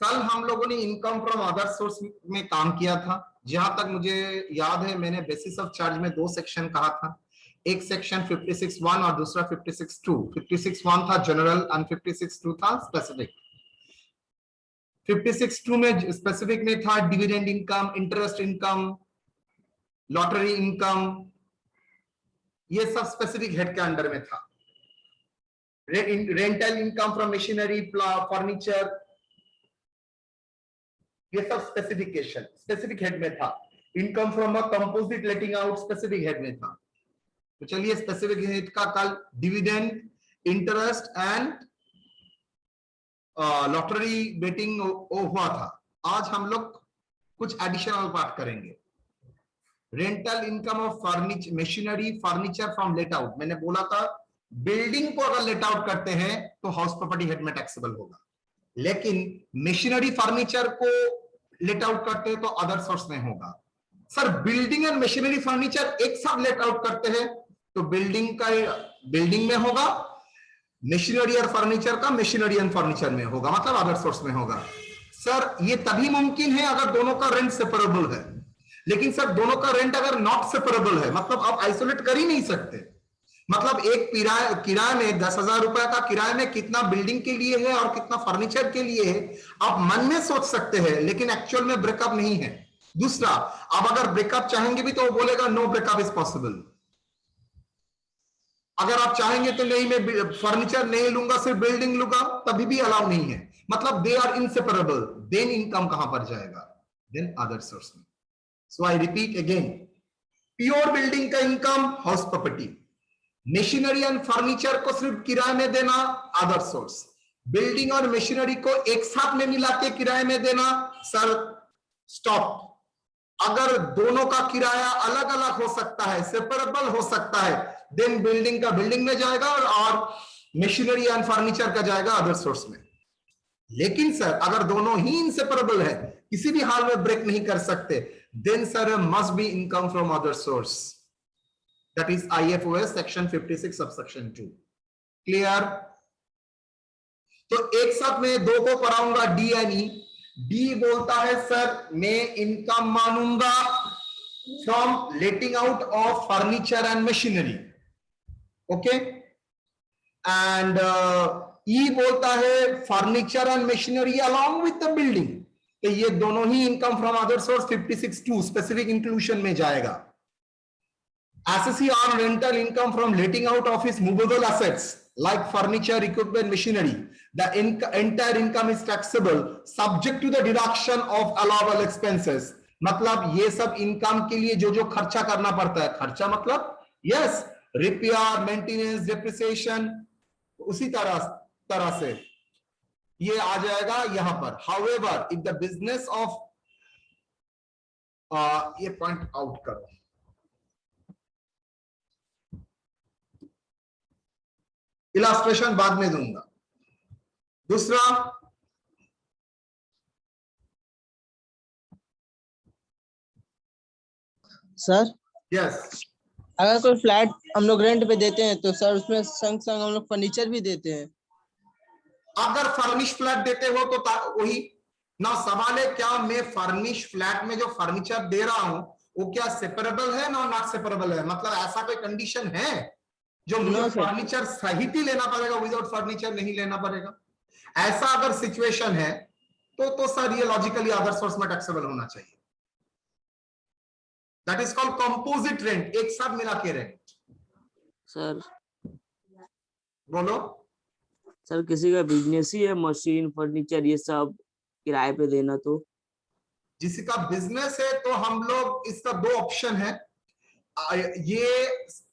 कल हम लोगों ने इनकम फ्रॉम अदर सोर्स में काम किया था। जहां तक मुझे याद है मैंने बेसिस ऑफ चार्ज में 2 सेक्शन कहा था। एक सेक्शन 56.1 और दूसरा 56.2। 56.1 था जनरल और 56.2 था स्पेसिफिक। 56.2 में स्पेसिफिक में था dividend income, interest income, lottery income, ये सब स्पेसिफिक हेड के अंडर में था। Rental income from machinery, furniture, ये सब स्पेसिफिकेशन स्पेसिफिक हेड में था। Income from a composite letting out specific head में था। तो चलिए स्पेसिफिक हेड का कल dividend, interest and lottery betting हुआ था। आज हम लोग कुछ एडिशनल पार्ट करेंगे। Rental income of furniture, machinery, furniture from let out. मैंने बोला था बिल्डिंग को अगर लेट आउट करते हैं तो हाउस प्रॉपर्टी हेड में टैक्सेबल होगा, लेकिन मशीनरी फर्नीचर को लेट आउट करते हैं तो अदर सोर्स में होगा। Sir building and machinery furniture एक साथ लेट आउट करते हैं तो बिल्डिंग का बिल्डिंग में होगा, मशीनरी और फर्नीचर का मशीनरी एंड फर्नीचर में होगा, मतलब अदर सोर्स में होगा। सर ये तभी मुमकिन है अगर दोनों का रेंट सेपरेबल है। लेकिन सर दोनों का रेंट अगर नॉट सेपरेबल है, मतलब आप आइसोलेट कर ही नहीं सकते। मतलब एक किराए में 10,000 रुपए का किराए में कितना बिल्डिंग के लिए है और कितना फर्नीचर के लिए है आप मन में सोच सकते हैं, लेकिन एक्चुअल में ब्रेकअप नहीं है। दूसरा, अब अगर ब्रेकअप चाहेंगे भी तो वो बोलेगा नो ब्रेकअप इज पॉसिबल। अगर आप चाहेंगे तो नहीं मैं फर्नीचर नहीं लूंगा सिर्फ बिल्डिंग लूंगा, तभी भी अलाउ नहीं है। मतलब they are inseparable. Then income कहां पर जाएगा? देन अदर सोर्स में। So I repeat again, pure building का income house property, machinery and furniture को सिर्फ किराए में देना अदर सोर्स, बिल्डिंग और मशीनरी को एक साथ में मिला के किराए में देना सर स्टॉप। अगर दोनों का किराया अलग अलग हो सकता है, सेपरेबल हो सकता है, देन बिल्डिंग का बिल्डिंग में जाएगा और मशीनरी एंड फर्नीचर का जाएगा अदर सोर्स में। लेकिन सर अगर दोनों ही इनसेपरेबल है, किसी भी हाल में ब्रेक नहीं कर सकते, then sir must be income from other source, that is IFOS section 56 subsection 2। Clear? तो एक साथ में दो को पढ़ाऊंगा, डी एंड ई। डी बोलता है सर मैं इनकम मानूंगा from letting out of furniture and machinery, okay. And ई बोलता है furniture and machinery along with the building. तो ये दोनों ही income from other source 56(2) specific inclusion में जाएगा। Assessee on rental income from letting out of his movable assets like furniture, equipment, machinery. The entire income is taxable subject to the deduction of allowable expenses. मतलब ये सब income के लिए जो जो खर्चा करना पड़ता है, खर्चा मतलब यस रिपेयर, मेंटेनेंस, डेप्रिसिएशन, उसी तरह से ये आ जाएगा यहां पर। However, if the business of ये पॉइंट आउट करो, इलास्ट्रेशन बाद में दूंगा। दूसरा, सर यस, अगर कोई फ्लैट हम लोग रेंट पे देते हैं तो सर उसमें संग संग हम लोग फर्नीचर भी देते हैं। अगर फर्निश फ्लैट देते हो तो वही ना सवाल है। क्या मैं फर्निश फ्लैट में जो फर्नीचर दे रहा हूं वो क्या सेपरेबल है ना नॉट सेपरेबल है? मतलब ऐसा कोई कंडीशन है जो मुझे फर्नीचर सहित ही लेना पड़ेगा, विदाउट फर्नीचर नहीं लेना पड़ेगा? ऐसा अगर सिचुएशन है तो सर ये लॉजिकली अदर सोर्स में टैक्सेबल होना चाहिए। That is called composite rent, एक साथ मिला के रेंट। सर बोलो सर, किसी का बिजनेस ही है मशीन फर्नीचर ये सब किराए पे देना, तो जिसी का बिजनेस है तो हम लोग इसका 2 ऑप्शन है। ये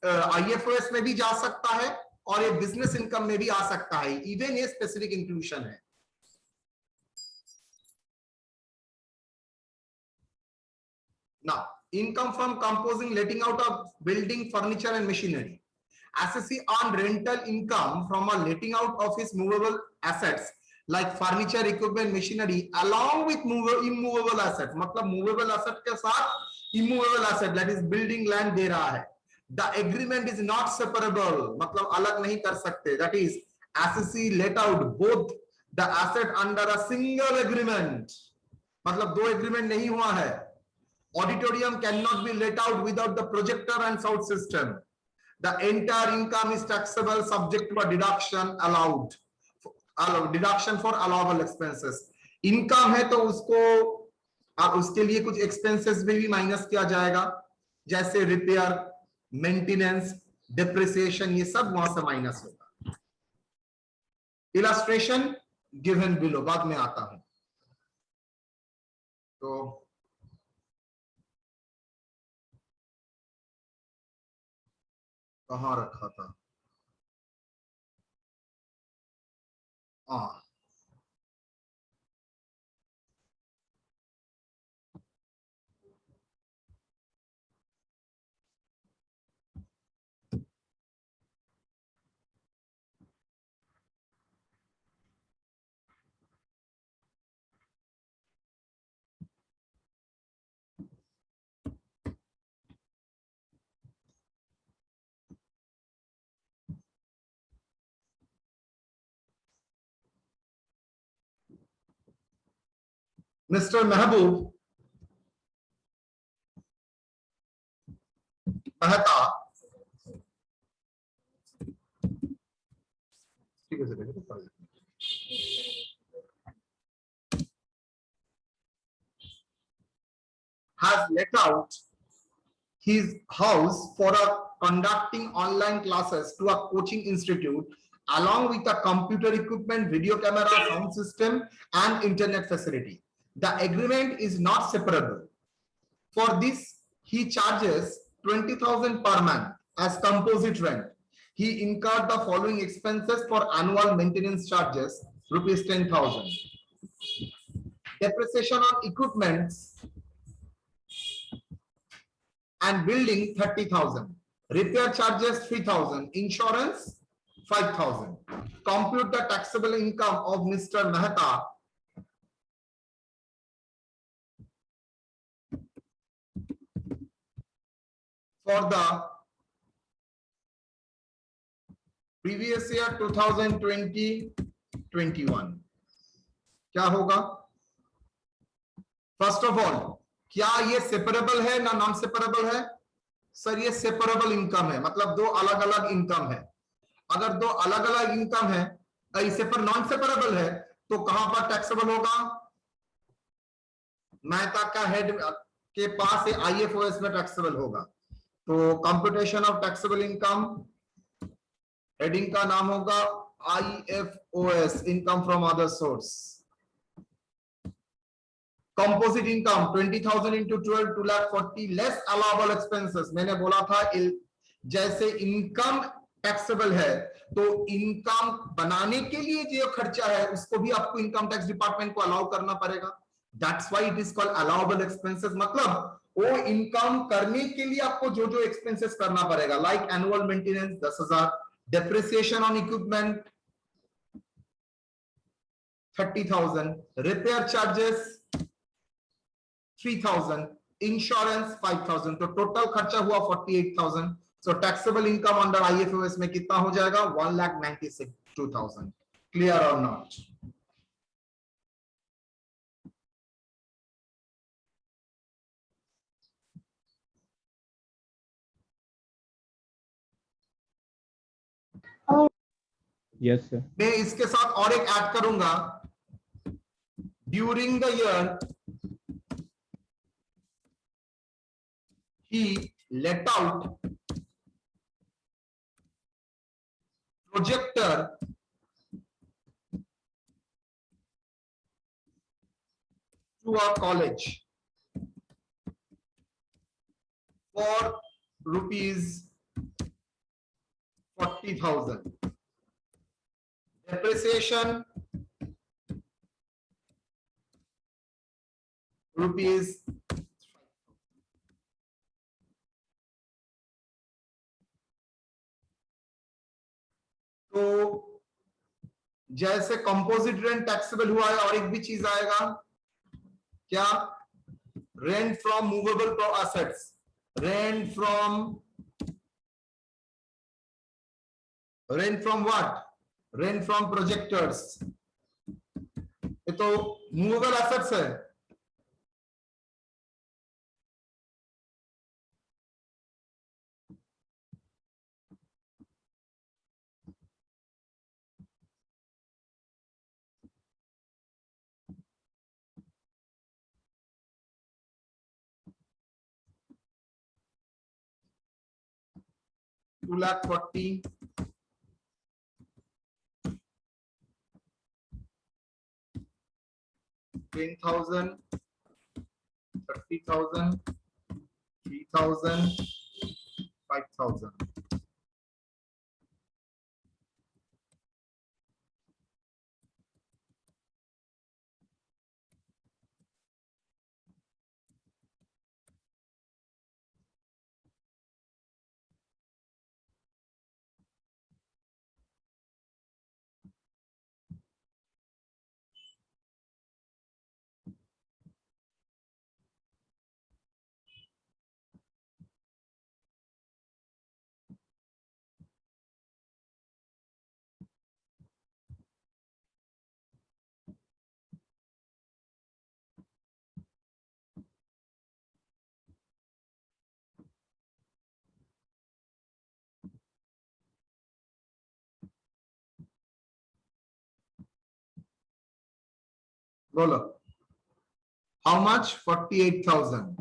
IFOS में भी जा सकता है और ये बिजनेस इनकम में भी आ सकता है, इवन ये स्पेसिफिक इंक्लूजन है। Now, income from composing, letting out of building, furniture and machinery. Assessee on rental income from a letting out of his movable assets like furniture, equipment, machinery along with immovable assets. मतलब movable asset के साथ immovable asset, that is building, land दे रहा है। The agreement is not separable, मतलब अलग नहीं कर सकते। That is assessee let out both the asset under a single agreement, मतलब दो एग्रीमेंट नहीं हुआ है। Auditorium can not be let out without the projector and sound system. The entire income is taxable subject to a deduction allowed, deduction for allowable expenses. Income है तो उसको उसके लिए कुछ एक्सपेंसेस में भी माइनस किया जाएगा, जैसे रिपेयर, मेंटेनेंस, डिप्रिसिएशन, ये सब वहां से माइनस होगा। इलस्ट्रेशन गिवन बिलो, बाद में आता हूं। तो कहां रखा था? हाँ, मिस्टर महबूब मेहता, ठीक है sir, has let out his house for a conducting online classes to a coaching institute along with a computer equipment, video camera, sound system and internet facility. The agreement is not separable. For this, he charges 20,000 per month as composite rent. He incurred the following expenses for annual maintenance charges, rupees 10,000. Depreciation on equipment and building 30,000. Repair charges 3,000. Insurance 5,000. Compute the taxable income of Mr. Mehta for the previous year 2020-21. क्या होगा? First of all, क्या ये separable है ना non separable है? Sir ये separable income है, मतलब दो अलग अलग इनकम है। अगर दो अलग अलग इनकम है, इसे पर नॉन सेपरेबल है, तो कहां पर टैक्सेबल होगा? मेहता का हेड के पास आईएफओएस में टैक्सेबल होगा। तो computation of taxable income, heading का नाम होगा IFOS, income from other source. Composite income 20,000 into 12, 2,40,000 less allowable expenses. मैंने बोला था जैसे इनकम टैक्सेबल है, तो इनकम बनाने के लिए जो खर्चा है उसको भी आपको इनकम टैक्स डिपार्टमेंट को अलाउ करना पड़ेगा। That's why it is called allowable expenses. मतलब वो इनकम करने के लिए आपको जो जो एक्सपेंसेस करना पड़ेगा, like annual maintenance 10,000, depreciation on equipment 30,000, repair charges 3,000, insurance 5,000, तो टोटल खर्चा हुआ 48,000। सो टैक्सेबल इनकम अंडर आईएफओएस में कितना हो जाएगा? 1,96,2,000। क्लियर और नॉट? Yes sir. मैं इसके साथ और एक ऐड करूंगा, during the year he let out projector to a college for rupees 40,000. Depreciation rupees 5,000. तो जैसे कंपोजिट रेंट टैक्सेबल हुआ है, और एक भी चीज आएगा क्या? Rent from movable assets, rent from what? Rent from projectors, तो मूवेबल एसेट्स है। $240,000, 10,000, 30,000, 3,000, 5,000. बोलो, how much? 48,000.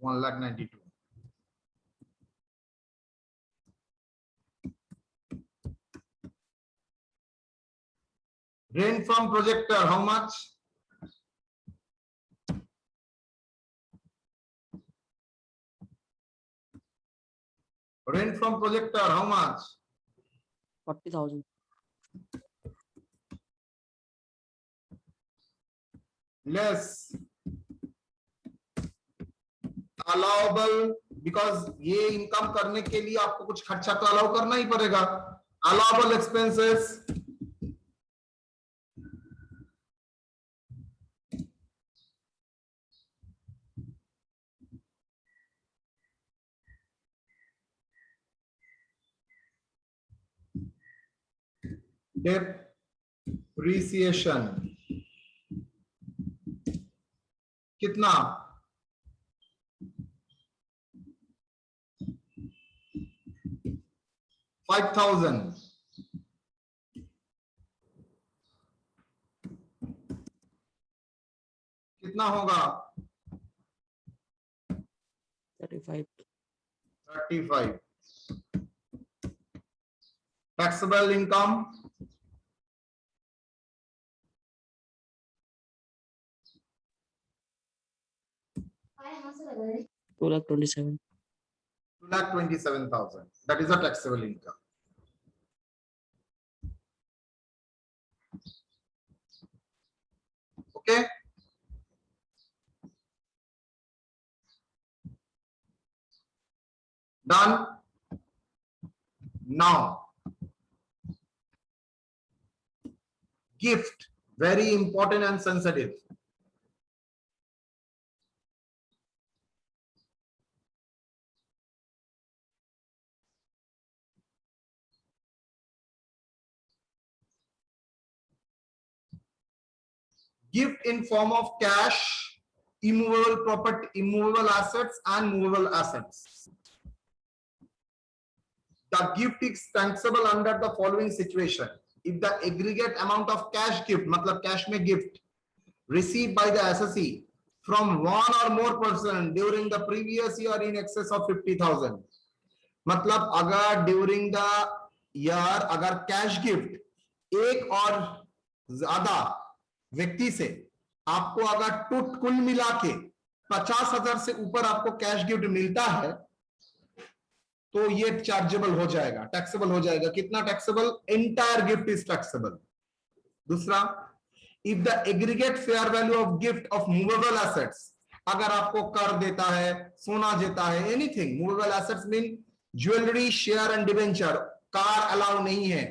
$192,000. Rain from projector, how much? Rain from projector, how much? 40,000. Less. Allowable, because ये इनकम करने के लिए आपको कुछ खर्चा तो अलाउ करना ही पड़ेगा. Allowable expenses. Depreciation कितना? 5,000. कितना होगा? 35. 35. Taxable income. $227,000. 227,000. That is a taxable income. Okay. Done. Now, gift, very important and sensitive. Gift in form of cash, immovable property, immovable assets, and movable assets. The gift is taxable under the following situation. If the aggregate amount of cash gift, मतलब cash में gift, received by the assessee from one or more person during the previous year in excess of 50,000. मतलब अगर during the year अगर cash gift एक और ज्यादा व्यक्ति से आपको अगर कुल मिला के 50,000 से ऊपर आपको कैश गिफ्ट मिलता है तो ये चार्जेबल हो जाएगा, टैक्सेबल हो जाएगा. कितना taxable? Entire gift is taxable. दूसरा, if the aggregate fair value of gift of movable assets, अगर आपको कर देता है, सोना देता है, anything, movable assets mean jewellery, share and debenture, car allow नहीं है.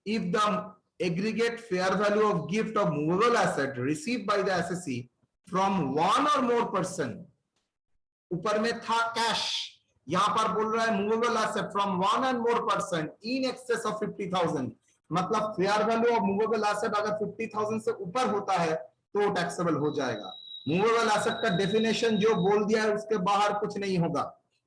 If the aggregate fair value of gift of movable asset received by the assessee from one or more person ऊपर में था कैश, यहां पर बोल रहा है movable asset from 1 and more person in excess of 50,000, मतलब fair value of movable asset अगर 50,000 से ऊपर होता है तो टैक्सेबल हो जाएगा। मूवेबल एसेट का डेफिनेशन जो बोल दिया है उसके बाहर कुछ नहीं होगा।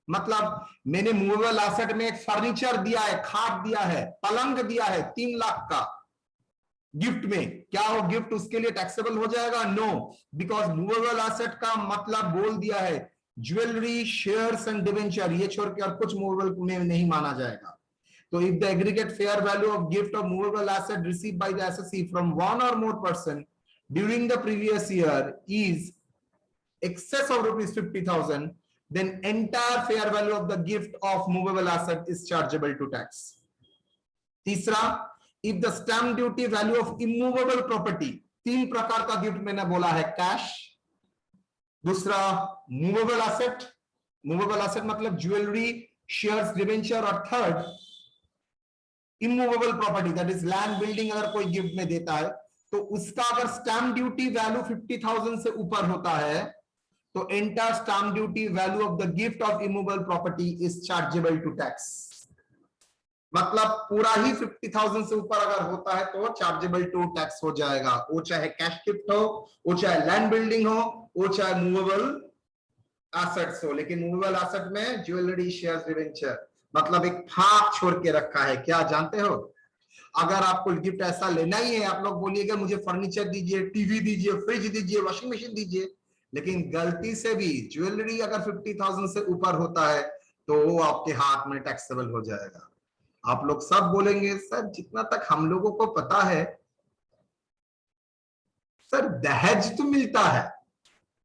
मतलब मैंने मूवेबल एसेट में एक फर्नीचर दिया है, खाट दिया है, पलंग दिया है 3 लाख का गिफ्ट में, क्या वो गिफ्ट उसके लिए टैक्सेबल हो जाएगा? नो, बिकॉज मूवेबल एसेट का मतलब बोल दिया है ज्वेलरी, शेयर्स एंड डिवेंचर, ये छोड़ के और कुछ मूवेबल में नहीं माना जाएगा। तो if the aggregate fair value of gift of movable asset received by the assessee from 1 or more person during the previous year is excess of rupees 50,000, then entire fair value of the gift of movable asset is chargeable to tax. तीसरा, if the stamp duty value of immovable property, 3 प्रकार का gift मैंने बोला है, cash, दूसरा movable asset, movable asset मतलब jewellery, shares, debenture, और third immovable property that is land, building अगर कोई गिफ्ट में देता है तो उसका अगर स्टैम्प ड्यूटी वैल्यू 50,000 से ऊपर होता है तो entire stamp duty value of the gift of immovable property is chargeable to tax. मतलब पूरा ही 50,000 से ऊपर अगर होता है तो चार्जेबल टू टैक्स हो जाएगा, वो चाहे कैश गिफ्ट हो, वो चाहे लैंड बिल्डिंग हो, वो चाहे मूवेबल एसेट्स हो। लेकिन मूवेबल एसेट में ज्वेलरी, शेयर्स, डिवेंचर मतलब एक भाग छोड़ के रखा है। क्या जानते हो, अगर आपको गिफ्ट ऐसा लेना ही है, आप लोग बोलिएगा मुझे फर्नीचर दीजिए, टीवी दीजिए, फ्रिज दीजिए, वॉशिंग मशीन दीजिए, लेकिन गलती से भी ज्वेलरी अगर 50,000 से ऊपर होता है तो वो आपके हाथ में टैक्सेबल हो जाएगा। आप लोग सब बोलेंगे सर जितना तक हम लोगों को पता है सर दहेज तो मिलता है,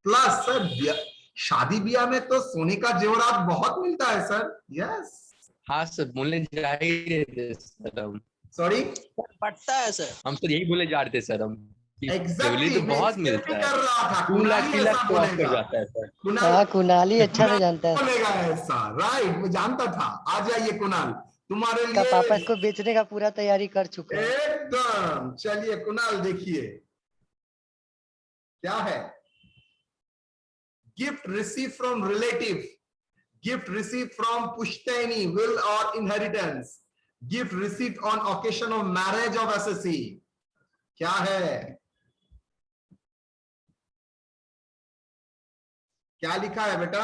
प्लस सर शादी ब्याह में तो सोने का जेवरात बहुत मिलता है सर। यस, हाँ सर, बोलने जा ही रहे थे सर हम। सॉरी, पटता है सर। हम तो यही बोले जा रहे थे सर हम कि एग्जैक्टली ज्वेलरी तो बहुत मिलता कर है, रहा था 2 लाख 3 लाख ऐसा क्रॉस कर बोलेगा, जाता है सर। कुणाल कुणाली अच्छा से जानता है। बोलेगा ऐसा, राइट, मैं जानता था। आ जाइए कुणाल, तुम्हारे का पापा लिए इसको बेचने का पूरा तैयारी कर चुका है। एकदम। चलिए कुणाल देखिए क्या है, gift receive from relative, gift receive from पुश्तैनी, विल और inheritance, gift receive on occasion of marriage of SSC, क्या है, क्या लिखा है बेटा?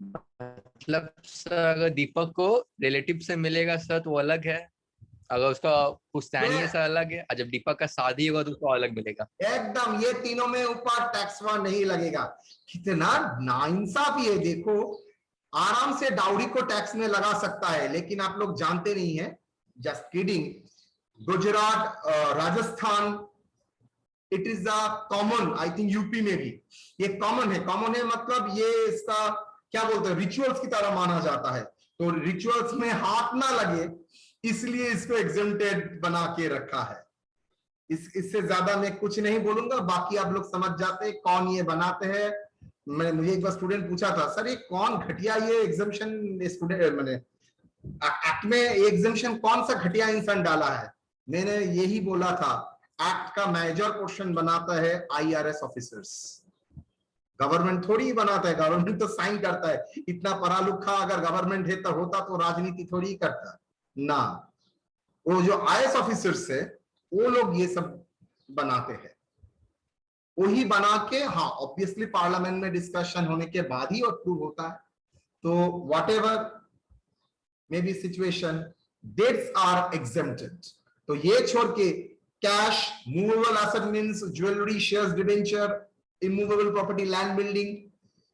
मतलब सर अगर दीपक को रिलेटिव से मिलेगा सर तो वो अलग है, अगर उसका पुश्तैनी है सर अलग है, और जब दीपक का शादी होगा तो उसको अलग मिलेगा। एकदम, ये तीनों में ऊपर टैक्स वन नहीं लगेगा। कितना नाइंसाफ ये देखो, आराम से डाउरी को टैक्स में लगा सकता है, लेकिन आप लोग जानते नहीं है, just kidding, Gujarat, Rajasthan, it is a common, I think UP में भी ये कॉमन है। कॉमन है मतलब ये इसका क्या बोलते हैं, रिचुअल्स की तरह माना जाता है, तो रिचुअल्स में हाथ ना लगे इसलिए इसको एग्जेम्प्टेड बना के रखा है। इससे ज्यादा मैं कुछ नहीं बोलूंगा, बाकी आप लोग समझ जाते हैं कौन ये बनाते हैं। मुझे एक बार स्टूडेंट पूछा था सर ये कौन घटिया ये एग्जाम्शन स्टूडेंट मैंने एक्ट में एग्जाम्शन कौन सा घटिया इंसान डाला है, मैंने यही बोला था एक्ट का मेजर पोर्शन बनाता है आईआरएस ऑफिसर्स, गवर्नमेंट थोड़ी ही बनाता है, गवर्नमेंट तो साइन करता है। इतना पढ़ा लिखा अगर गवर्नमेंट है तो होता तो राजनीति थोड़ी ही करता ना, वो जो आईएएस ऑफिसर्स है वो लोग ये सब बनाते हैं, वही बना के, हाँ ऑब्वियसली पार्लियामेंट में डिस्कशन होने के बाद ही अप्रूव होता है। तो whatever may be situation, debts are exempted. तो ये छोड़ के cash, movable asset means jewellery, shares, debenture, immovable property, land building,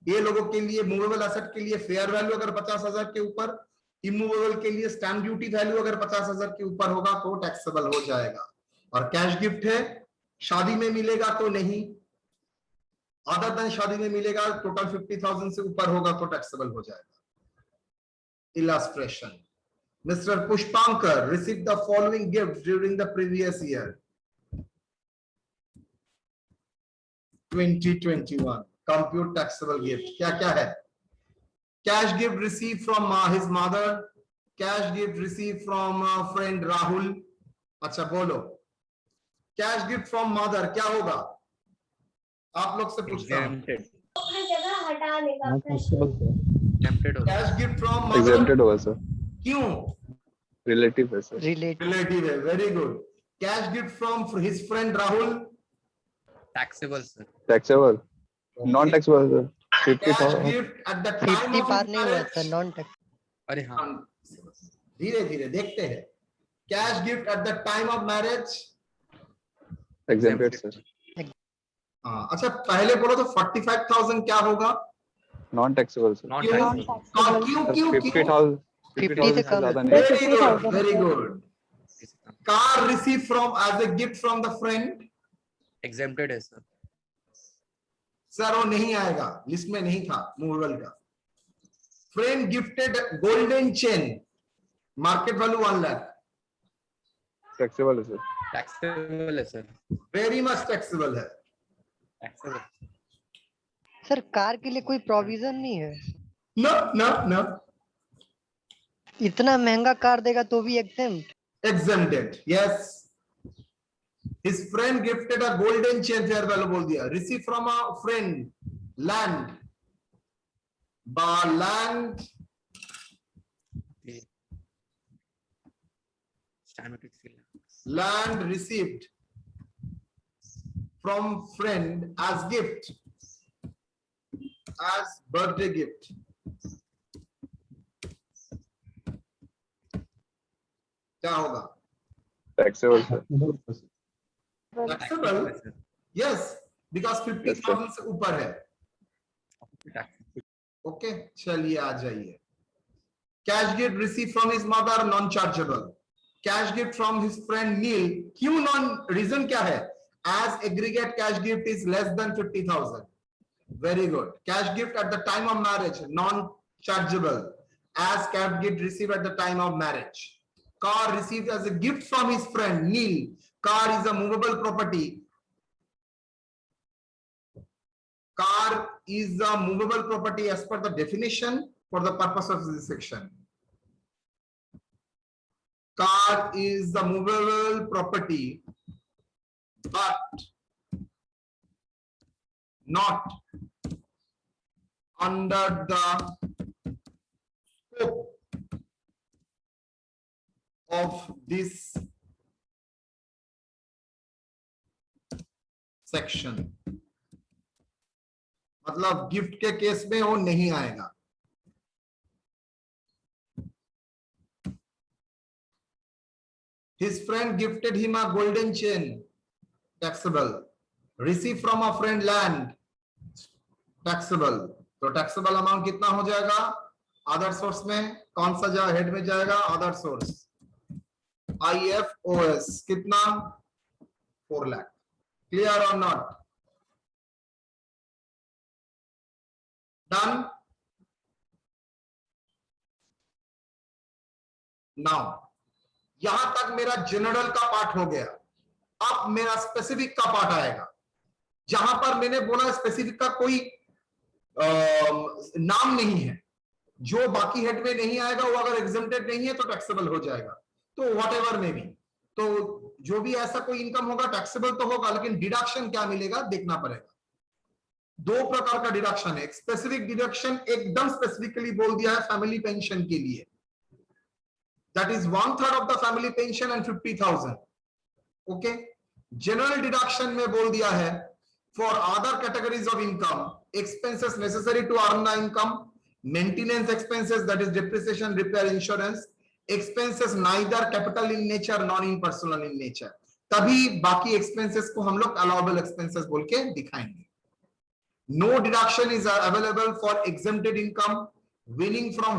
ये लोगों के लिए मूवेबल एसेट के लिए फेयर वैल्यू अगर 50,000 के ऊपर, इमूवेबल के लिए स्टैम्प ड्यूटी वैल्यू अगर 50,000 के ऊपर होगा तो टैक्सेबल हो जाएगा। और कैश गिफ्ट है, शादी में मिलेगा तो नहीं, अदर देन शादी में मिलेगा, टोटल 50,000 से ऊपर होगा तो टैक्सेबल हो जाएगा। Illustration, Mr. Pushpankar received the following gifts during the previous year 2021, compute taxable gift, क्या क्या है? Cash gift received from his mother, cash gift received from friend Rahul। अच्छा बोलो, कैश गिफ्ट फ्रॉम मदर क्या होगा? आप लोग से पूछता हूं। Not taxable sir. टेम्पटेड हो cash gift from mother, exempted होगा सर, क्यों? रिलेटिव है सर। रिलेटिव रिलेटिव है, very good. Cash gift from his friend Rahul, taxable sir. Taxable, non taxable sir. Cash 50,000 gift at the time 50 of पार नहीं हुआ sir, non tax. अरे हाँ, धीरे धीरे देखते हैं। Cash gift at the time of marriage, exempted sir, हाँ अच्छा पहले बोलो तो 45,000 क्या होगा? Non taxable sir. नॉट क्यों? टैक्सेबल। क्यों क्यों क्यों? 50,000 50 से से कम ज्यादा नहीं। Very good, very good. Car receive from as a gift from the friend, exempted है सर। सर वो नहीं आएगा, लिस्ट में नहीं था मूवेबल का। Friend gifted golden chain, market value 1 lakh, taxable है सर। टैक्सेबल है सर। वेरी मच टैक्सेबल है। टैक्सेबल। सर कार के लिए कोई प्रोविजन नहीं है? नो नो नो, इतना महंगा कार देगा तो भी exempt? exempted, yes. His friend gifted a golden chain, fair value बोल दिया। Receive from a friend land, land land received from friend as gift, as birthday gift, क्या होगा? Taxable sir. Taxable, yes, because 50,000 से ऊपर है। Okay चलिए आ जाइए। Cash gift receive from his mother, non chargeable. Cash gift from his friend Neel, क्यों non, reason क्या है? As aggregate cash gift is less than 50,000, very good. Cash gift at the time of marriage, non chargeable, as cash gift receive at the time of marriage. car received as a gift from his friend Neil, car is a movable property, car is a movable property as per the definition for the purpose of this section. Car is the movable property but not under the scope of this section, मतलब gift के case में वो नहीं आएगा। His friend gifted him a golden chain, taxable. Receive from a friend land, taxable. तो taxable amount कितना हो जाएगा? अदर सोर्स में कौन सा जा हेड में जाएगा? अदर सोर्स, IFOS कितना? 4 लाख। क्लियर और नॉट? डन। नाउ यहां तक मेरा जनरल का पार्ट हो गया। अब मेरा स्पेसिफिक का पार्ट आएगा, जहां पर मैंने बोला स्पेसिफिक का कोई नाम नहीं है। जो बाकी हेड में नहीं आएगा वो अगर एग्जेम्प्टेड नहीं है तो टैक्सेबल हो जाएगा। तो व्हाटएवर में भी, तो जो भी ऐसा कोई इनकम होगा टैक्सेबल तो होगा, लेकिन डिडक्शन क्या मिलेगा देखना पड़ेगा। 2 प्रकार का डिडक्शन है। स्पेसिफिक डिडक्शन एकदम स्पेसिफिकली बोल दिया है फैमिली पेंशन के लिए, that is 1/3 of the family pension and 50,000। Okay, general deduction में बोल दिया है for other categories of income, expenses necessary to earn the income, maintenance expenses that is depreciation, repair, insurance, expenses neither capital in nature non in personal in nature. तभी बाकी expenses को हम लोग allowable expenses बोल के दिखाएंगे। No deduction is available for exempted income, winning from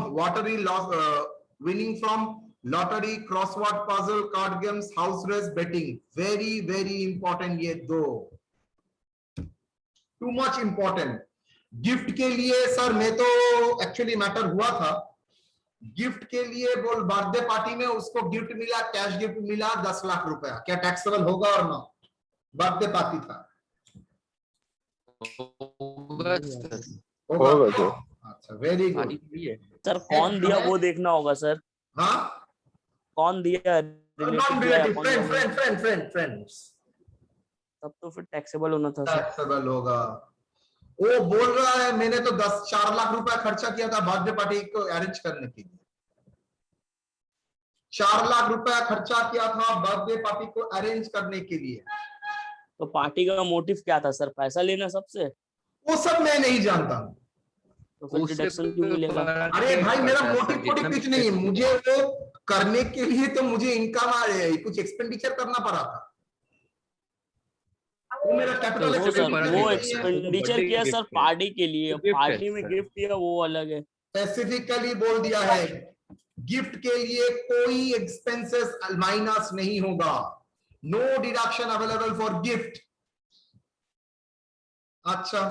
winning from lottery, crossword puzzle, card games, house race, betting. Very very important ये दो, too much important। गिफ्ट के लिए सर मैं तो एक्चुअली मैटर हुआ था, गिफ्ट के लिए बोल बर्थडे पार्टी में उसको गिफ्ट मिला, कैश गिफ्ट मिला 10 लाख रुपया, क्या टैक्सेबल होगा और ना? बर्थडे पार्टी था, होगा सर। अच्छा वेरी गुड। सर कौन दिया वो देखना होगा सर। हाँ, कौन दिया? Non relative, friends. तब तो फिर टैक्सेबल होना था सर। टैक्सेबल होगा। वो बोल रहा है मैंने तो 4 लाख रुपया खर्चा किया था बर्थडे पार्टी को अरेंज करने के लिए। 4 लाख रुपया खर्चा किया था बर्थडे पार्टी को अरेंज करने के लिए। तो पार्टी का मोटिव क्या था सर, पैसा लेना सबसे? वो सब मैं नहीं जानता। तो फिर डिडक्शन क्यों मिलेगा? अरे भाई मेरा मोटिव कुछ नहीं है, मुझे वो करने के लिए तो मुझे इनकम आ रही है, कुछ एक्सपेंडिचर करना पड़ा था, वो मेरा कैपिटल वो सर वो एक्सपेंडिचर किया सर पार्टी के लिए, पार्टी में गिफ्ट दिया वो अलग है। स्पेसिफिकली बोल दिया है गिफ्ट के लिए कोई एक्सपेंसेस माइनस नहीं होगा, no deduction available for gift. अच्छा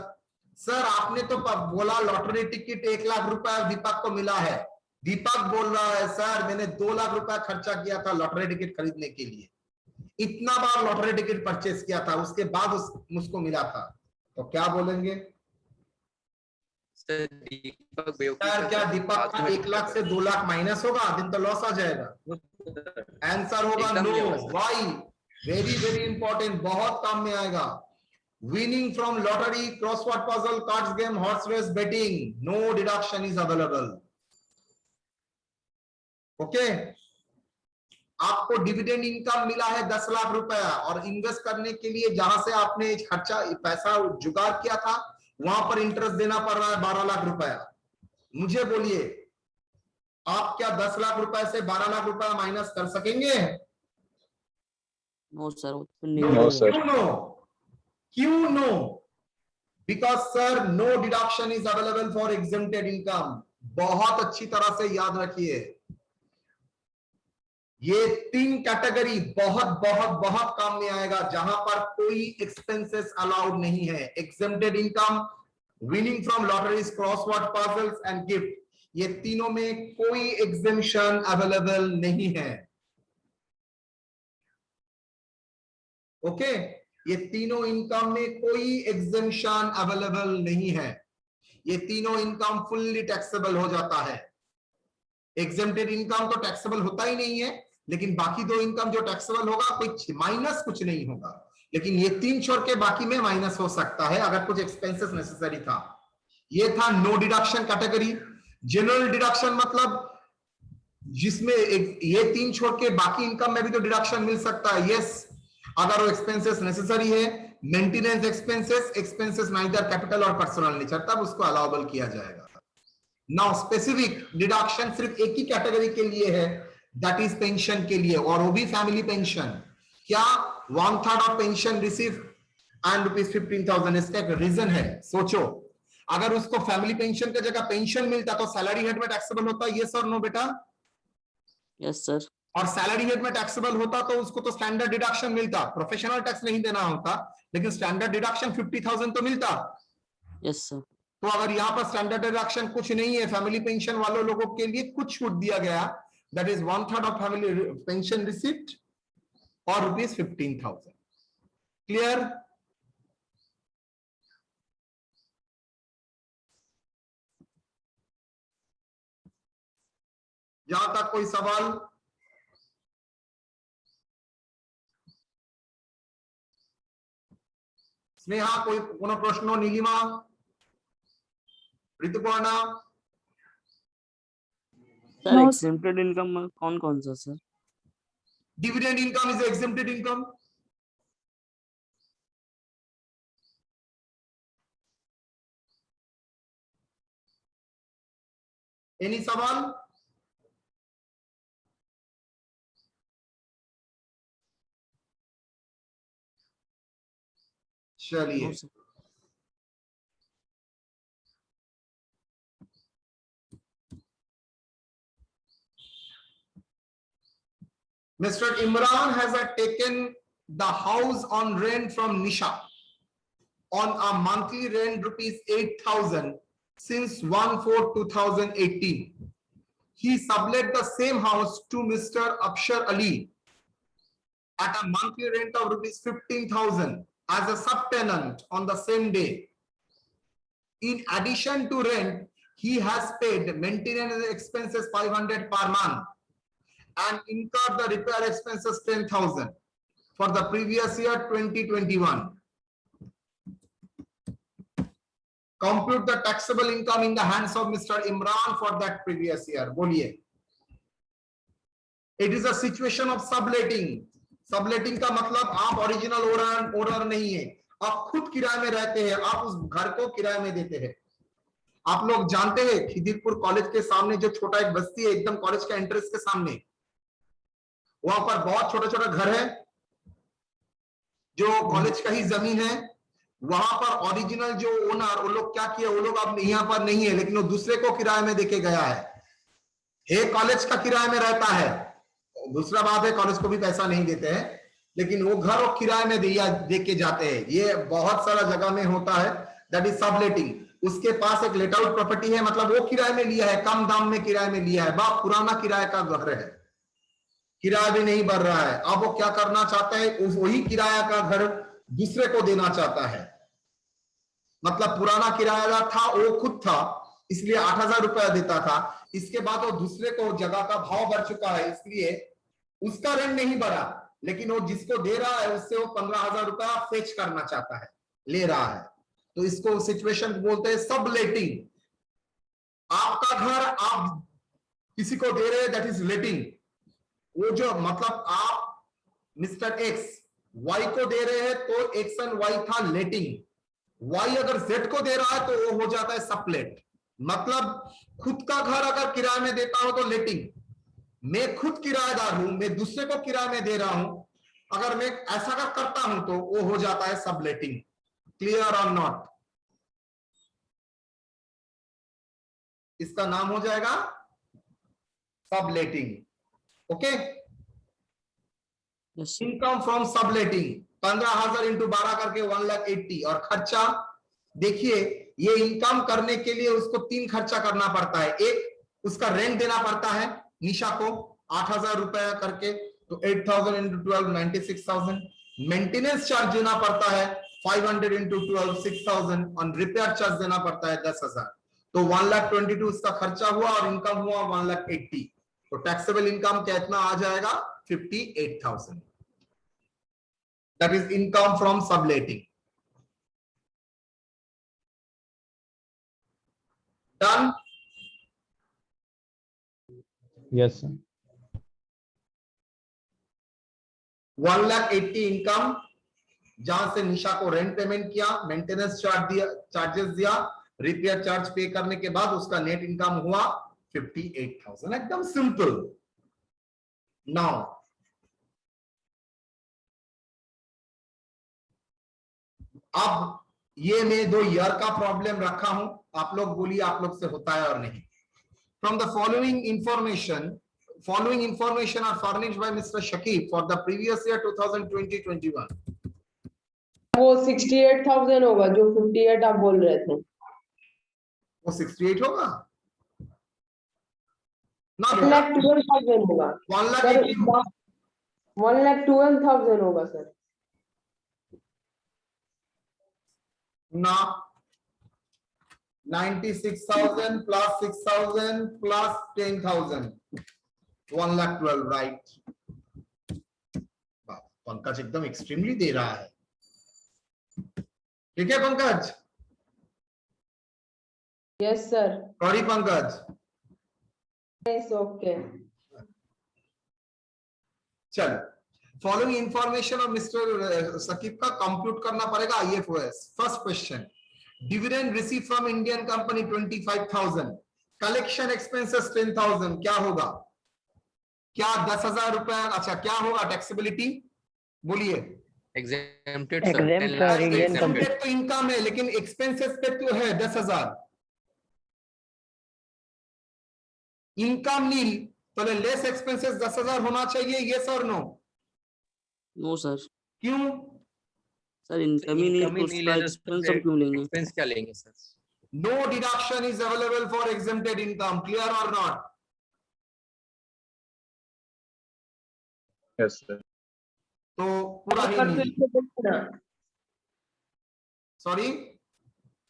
सर आपने तो बोला लॉटरी टिकट 1 लाख रुपया दीपक को मिला है। दीपक बोल रहा है सर मैंने 2 लाख रुपया खर्चा किया था लॉटरी टिकट खरीदने के लिए, इतना बार लॉटरी टिकट परचेस किया था, उसके बाद मुझको मिला था, तो क्या बोलेंगे सर? क्या दीपक का 1 लाख से 2 लाख माइनस होगा, दिन तो लॉस आ जाएगा? आंसर होगा no. Why? Very very important, बहुत काम में आएगा। Winning from lottery, crossword puzzle, cards game, horse race, betting, no deduction is available. Okay आपको डिविडेंड इनकम मिला है 10 लाख रुपया और इन्वेस्ट करने के लिए जहां से आपने खर्चा पैसा जुगाड़ किया था वहां पर इंटरेस्ट देना पड़ रहा है 12 लाख रुपया। मुझे बोलिए आप क्या 10 लाख रुपए से 12 लाख रुपया माइनस कर सकेंगे? No sir No, sir. क्यों no? Because sir no deduction is available for exempted income. बहुत अच्छी तरह से याद रखिए, ये 3 कैटेगरी बहुत बहुत बहुत काम में आएगा जहां पर कोई एक्सपेंसेस अलाउड नहीं है। Exempted income, winning from lotteries, crossword puzzles and gift, ये तीनों में कोई एग्जेम्पशन अवेलेबल नहीं है। ओके ये तीनों इनकम में कोई एग्जेम्पशन अवेलेबल नहीं है, ये तीनों इनकम फुल्ली टैक्सेबल हो जाता है। एग्जेम्प्टेड इनकम तो टैक्सेबल होता ही नहीं है, लेकिन बाकी 2 इनकम जो टैक्सेबल होगा कोई माइनस कुछ नहीं होगा, लेकिन ये 3 छोड़ के बाकी में माइनस हो सकता है अगर कुछ एक्सपेंसेस नेसेसरी था। ये था no deduction category. General deduction मतलब जिसमें ये 3 छोड़ के बाकी इनकम में भी तो डिडक्शन मिल सकता है। यस अगर वो एक्सपेंसेस नेसेसरी है, maintenance expenses, expenses neither capital और पर्सनल नेचर, तब उसको अलाउबल किया जाएगा। नाउ स्पेसिफिक डिडक्शन सिर्फ एक ही कैटेगरी के लिए है, दैट इज पेंशन के लिए, और वो भी फैमिली पेंशन। क्या 1/3 ऑफ पेंशन रिसीव एंड ₹15,000, इसका एक रीजन है। सोचो अगर उसको फैमिली पेंशन की जगह पेंशन मिलता तो सैलरी हेड में टैक्सेबल होता, यस और नो बेटा? Yes sir. और सैलरी हेड में टैक्सेबल होता तो उसको तो स्टैंडर्ड डिडक्शन मिलता, प्रोफेशनल टैक्स नहीं देना होता, लेकिन स्टैंडर्ड डिडक्शन 50,000 तो मिलता। Yes sir. तो अगर यहाँ पर स्टैंडर्ड डिडक्शन कुछ नहीं है, फैमिली पेंशन वालों लोगों के लिए कुछ छूट दिया गया, that is 1/3 of family pension receipt और ₹15,000। क्लियर? यहां तक कोई सवाल? स्नेहा कोई कोनो प्रश्न? Nilima, Rituparna? Sir exempted income में कौन कौन सा sir? Dividend income is exempted income. Any सवाल? चलिए Mr. Imran has taken the house on rent from Nisha on a monthly rent ₹8,000 since 1/4/2018. He sublet the same house to Mr. Akshar Ali at a monthly rent of ₹15,000 as a subtenant on the same day. In addition to rent, he has paid maintenance expenses 500 per month and incurred the repair expenses 10,000 for the previous year 2021. Compute the taxable income in the hands of mister Imran for that previous year. बोलिए। It is a situation of subletting. Subletting का मतलब आप original owner नहीं है, आप खुद किराए में रहते हैं, आप उस घर को किराए में देते हैं। आप लोग जानते हैं खिदिरपुर कॉलेज के सामने जो छोटा एक बस्ती है एकदम कॉलेज के एंट्रेंस के सामने, वहां पर बहुत छोटे छोटे घर है जो कॉलेज का ही जमीन है। वहां पर ओरिजिनल जो ओनर, वो लोग क्या किया, वो लोग अब यहाँ पर नहीं है, लेकिन वो दूसरे को किराए में देके गया है। एक कॉलेज का किराए में रहता है, दूसरा बात है कॉलेज को भी पैसा नहीं देते हैं, लेकिन वो घर वो किराए में दे के जाते हैं। ये बहुत सारा जगह में होता है, दैट इज सबलेटिंग। उसके पास एक लेट आउट प्रॉपर्टी है, मतलब वो किराए में लिया है, कम दाम में किराए में लिया है, बाप पुराना किराए का घर है, किराया भी नहीं बढ़ रहा है। अब वो क्या करना चाहता है, वही किराया का घर दूसरे को देना चाहता है। मतलब पुराना किराएदार था, वो खुद था, इसलिए 8,000 रुपया देता था। इसके बाद वो दूसरे को, जगह का भाव बढ़ चुका है, इसलिए उसका रेंट नहीं बढ़ा, लेकिन वो जिसको दे रहा है उससे वो 15,000 रुपया फेच करना चाहता है, ले रहा है। तो इसको सिचुएशन बोलते हैं सबलेटिंग। आपका घर आप किसी को दे रहे हैं, दैट इज लेटिंग। वो जो मतलब आप मिस्टर एक्स वाई को दे रहे हैं, तो एक्स एंड वाई था लेटिंग। वाई अगर जेड को दे रहा है तो वो हो जाता है सबलेट। मतलब खुद का घर अगर किराए में देता हो तो लेटिंग, मैं खुद किराएदार हूं, मैं दूसरे को किराए में दे रहा हूं, अगर मैं ऐसा अगर करता हूं तो वो हो जाता है सबलेटिंग। क्लियर और नॉट? इसका नाम हो जाएगा subletting. Okay. Income from subletting 15,000 into 12 करके 1,80,000। और खर्चा देखिए, ये इनकम करने के लिए उसको 3 खर्चा करना पड़ता है। एक, उसका रेंट देना पड़ता है निशा को 8,000 रुपया करके, तो 8,000 इंटू 12 96,000। मेंटेनेंस चार्ज देना पड़ता है 500 इंटू 12 6,000। और रिपेयर चार्ज देना पड़ता है 10,000। तो 1,22,000 उसका खर्चा हुआ और इनकम हुआ 1,80,000। तो टैक्सेबल इनकम कितना आ जाएगा? 58,000। That is income from subletting. Done? Yes, sir. 1,80,000 income, जहां से निशा को रेंट पेमेंट किया, मेंटेनेंस चार्जेस दिया, रिपेयर चार्ज पे करने के बाद उसका नेट इनकम हुआ 58,000। एकदम सिंपल। नाउ अब ये मैं 2 ईयर का प्रॉब्लम रखा हूं, आप लोग बोलिए आप लोग से होता है और नहीं। From the following information are furnished by mister Shakib for the previous year 2020-21। वो 68,000 होगा जो 58 आप बोल रहे थे। वो 68 होगा ना? 1,12,000 होगा। 1,80,000 1,12,000 होगा सर। ना, 96,000 plus 6,000 plus 10,000, 1,12,000, राइट। पंकज एकदम एक्सट्रीमली दे रहा है। ठीक है Pankaj? Yes sir. Sorry Pankaj. Yes okay. चलो, फॉलोइंग इंफॉर्मेशन और मिस्टर सकीब का कंप्यूट करना पड़ेगा IFOS। First question, dividend receive from Indian company 25,000, collection expenses 10,000, क्या होगा? क्या 10,000 रुपया? अच्छा, क्या होगा टैक्सेबिलिटी? बोलिए। Exempted Exempt sir, Indian company। तो इनकम है, लेकिन एक्सपेंसेस पे तो है 10,000। इनकम नील, तो लेस एक्सपेंसेस 10,000 होना चाहिए। यस और नो? No sir. क्यों? सर इनकम ही नहीं तो उसका एक्सपेंस हम क्यों लेंगे? एक्सपेंस क्या लेंगे sir? No deduction is available for exempted income. Clear or not? Yes, sir. तो पूरा ही एक बार फिर नहीं। से बोलिए ना सॉरी,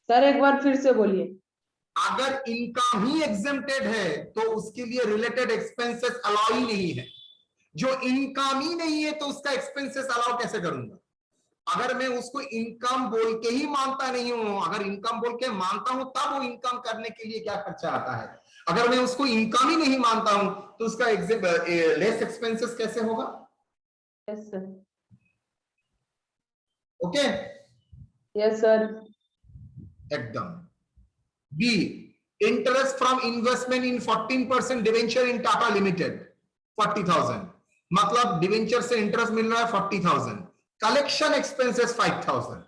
सर, एक बार फिर से बोलिए। अगर इनकम ही एग्जेम्प्टेड है तो उसके लिए रिलेटेड एक्सपेंसेस अलाउ ही नहीं है। जो इनकम ही नहीं है तो उसका एक्सपेंसेस अलाउ कैसे करूंगा? अगर मैं उसको इनकम बोल के ही मानता नहीं हूं, अगर इनकम बोल के मानता हूं तब वो इनकम करने के लिए क्या खर्चा आता है। अगर मैं उसको इनकम ही नहीं मानता हूं तो उसका लेस एक्सपेंसेस कैसे होगा। Yes, sir. Okay Yes, sir. एकदम। B interest from investment in 14% debenture in Tata limited 40,000, मतलब डिवेंचर से इंटरेस्ट मिल रहा है 40,000, कलेक्शन एक्सपेंसेस 5,000।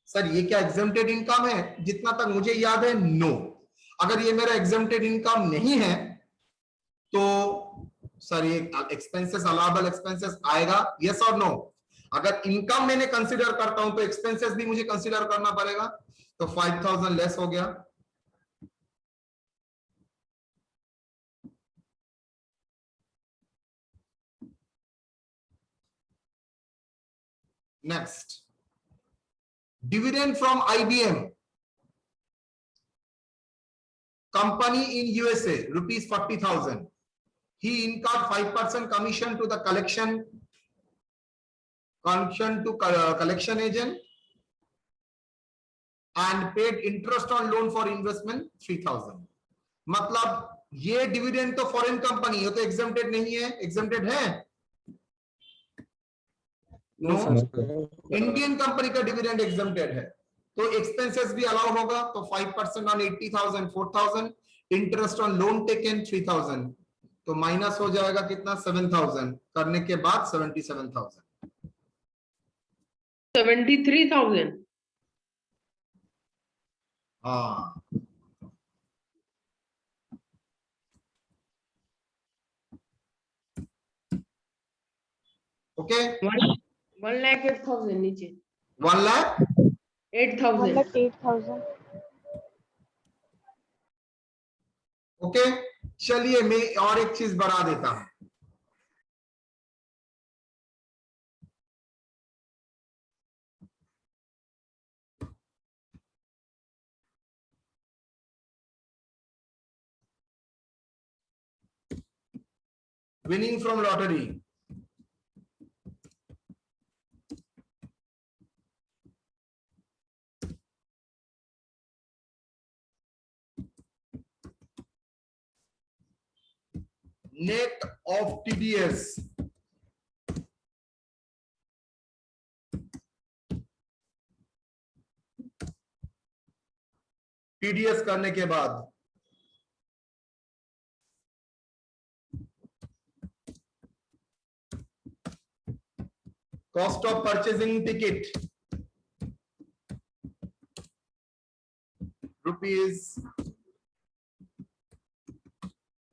सर ये क्या एग्जेम्प्टेड इनकम है? जितना तक मुझे याद है नो। अगर ये मेरा एग्जेम्प्टेड इनकम नहीं है तो सर ये एक्सपेंसेस अलाउबल एक्सपेंसेस आएगा, यस और नो। अगर इनकम मैंने कंसीडर करता हूं तो एक्सपेंसेस भी मुझे कंसीडर करना पड़ेगा, तो 5,000 लेस हो गया। Next, dividend from IBM company in USA rupees 40,000. He incurred 5% commission to the collection agent and paid interest on loan for investment 3,000. मतलब ये डिविडेंड तो फॉरेन कंपनी है तो एग्जेम्प्टेड नहीं है, एग्जेम्प्टेड है नो। इंडियन कंपनी का डिविडेंड एग्जेम्प्टेड है तो एक्सपेंसेस भी अलाउ होगा, तो 5% on 80,000 4,000, interest on loan taken 3,000, तो माइनस हो जाएगा कितना 7,000, करने के बाद 77,000। 73,000. हाँ ओके 1,08,000 नीचे 1,08,000 8,000. ओके। चलिए मैं और एक चीज बढ़ा देता हूं, winning from lottery, net of TDS, TDS करने के बाद cost of purchasing ticket rupees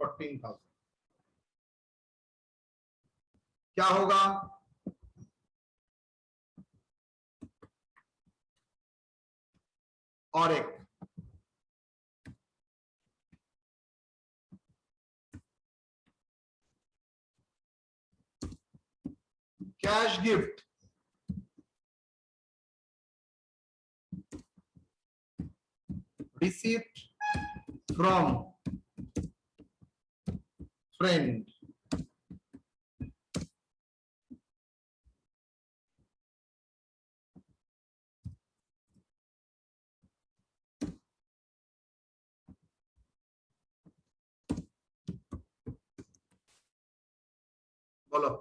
14,000। क्या होगा? और एक cash gift receipt from friend बोलो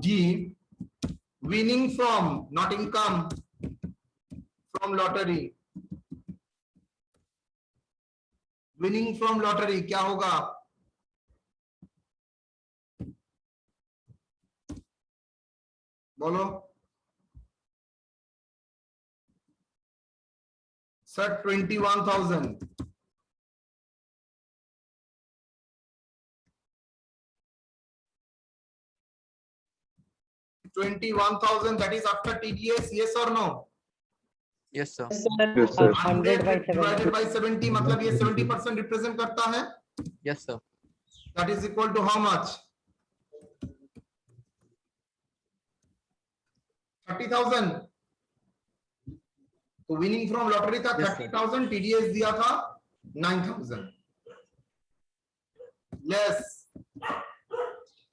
D, winning from, not income, from lottery, winning from lottery क्या होगा? बोलो sir 21,000। that is after TDS, yes or no? Yes, sir. Yes, sir. 100 divided by 70 मतलब ये 70% रिप्रेजेंट करता है। Yes, sir. That is equal to how much? 30,000। तो winning from lottery था Yes, sir. 30,000, TDS दिया था 9,000। लेस।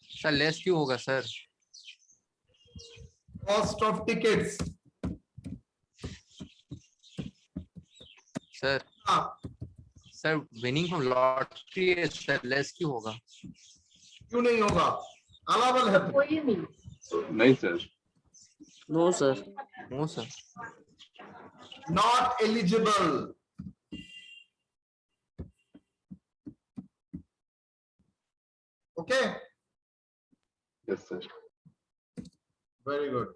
सर लेस क्यों होगा sir? Cost of tickets sir sir winning from lottery है सर, लेस क्यों होगा? क्यों नहीं होगा? अलाउबल है तो। नहीं sir. No sir. No sir. Not eligible. Okay, yes sir. Very good.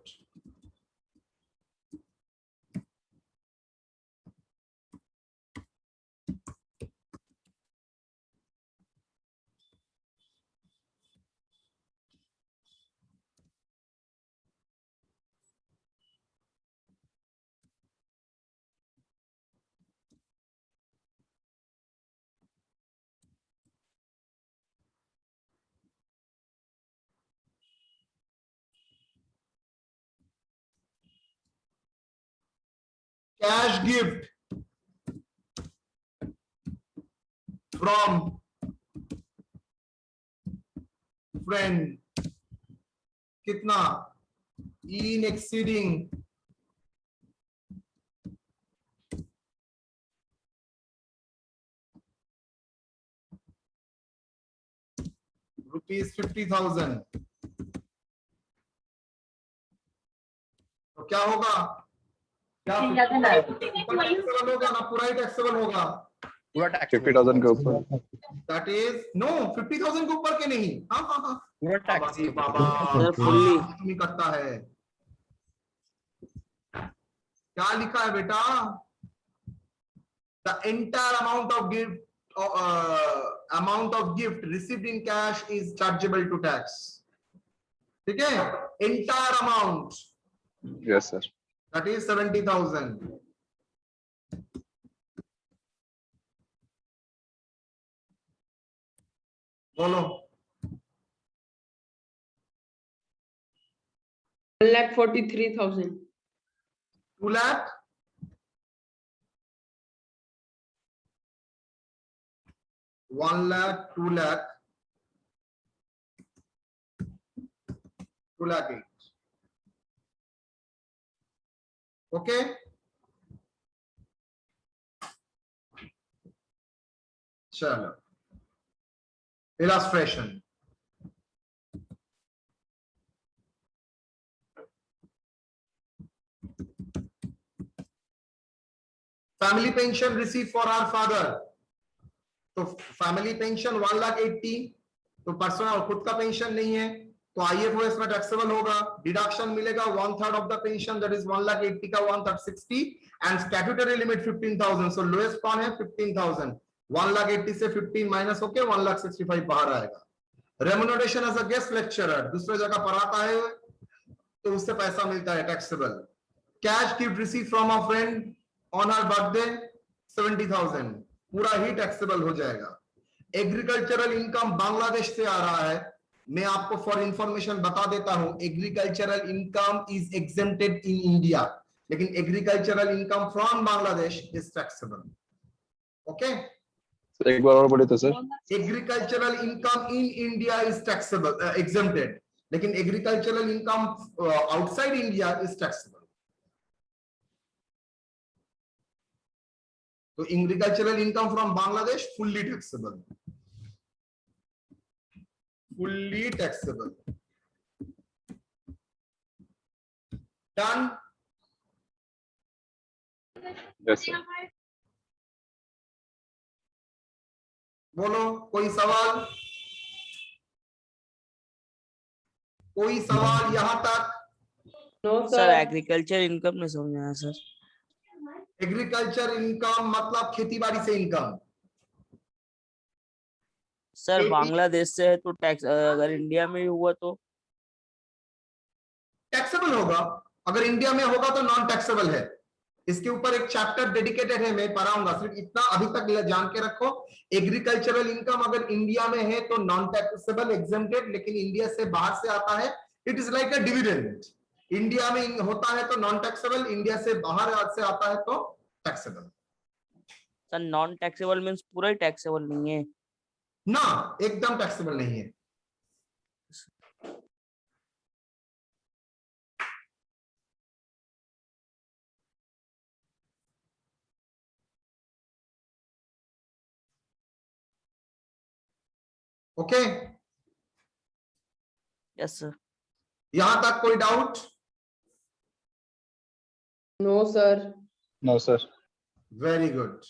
Cash gift from friend कितना? in exceeding rupees 50,000। तो क्या होगा? क्या टैक्सेबल होगा ना? पूरा ही टैक्सेबल होगा। पूरा टैक्स 50,000 के ऊपर। दैट इज नो 50,000 के ऊपर के नहीं। हाँ हाँ हाँ, पूरा टैक्स बाबा सर फुल्ली। नहीं करता है। क्या लिखा है बेटा? The entire amount of gift received in cash is chargeable to tax. ठीक है, entire amount yes sir. That is 70,000। बोलो 1,43,000. 2 lakh 1 lakh 2 lakh 2 lakh 8। Okay, चलो illustration. Family pension receive for our father, तो फैमिली पेंशन 1,80,000। तो personal खुद का pension नहीं है तो आईएफओएस में टैक्सेबल होगा। डिडक्शन मिलेगा 1/3 of the pension, that is 1,80,000 का 1/60 and statutory limit 15,000। So lowest कौन है? 15,000। 1,80,000 से 15 माइनस होके 1,65,000 बाहर आएगा। Remuneration as a guest lecturer, दूसरे जगह पढ़ाता है तो उससे पैसा मिलता है taxable. Cash gift receive from a friend on her birthday 70,000, पूरा ही टैक्सेबल हो जाएगा। एग्रीकल्चरल इनकम बांग्लादेश से आ रहा है, मैं आपको फॉर इंफॉर्मेशन बता देता हूं, agricultural income is exempted in India, लेकिन agricultural income from Bangladesh is taxable. Okay, एक बार और बोले तो sir. Agricultural income in India is taxable exempted, लेकिन agricultural income outside India is taxable. तो agricultural income from Bangladesh fully taxable, fully taxable. Done? Yes sir. बोलो कोई सवाल? कोई सवाल यहां तक? No, sir sir. Agriculture income नहीं समझ आया सर। एग्रीकल्चर इनकम मतलब खेती बाड़ी से इनकम। सर बांग्लादेश से है तो टैक्स, अगर इंडिया में ही हुआ तो टैक्सेबल होगा, अगर इंडिया में होगा तो नॉन टैक्सेबल है। इसके ऊपर एक चैप्टर डेडिकेटेड है, मैं पढ़ाऊंगा। सिर्फ इतना अभी तक जान के रखो, एग्रीकल्चरल इनकम अगर इंडिया में है तो नॉन टैक्सेबल एग्जेम्प्टेड, लेकिन इंडिया से बाहर से आता है it is like a dividend. India में होता है तो नॉन टैक्सेबल, इंडिया से बाहर से आता है तो taxable. Sir non taxable means पूरा ही टैक्सेबल नहीं है। ना, एकदम टैक्सेबल नहीं है। Okay, yes sir. यहां तक कोई doubt? No, sir. No, sir. Very good.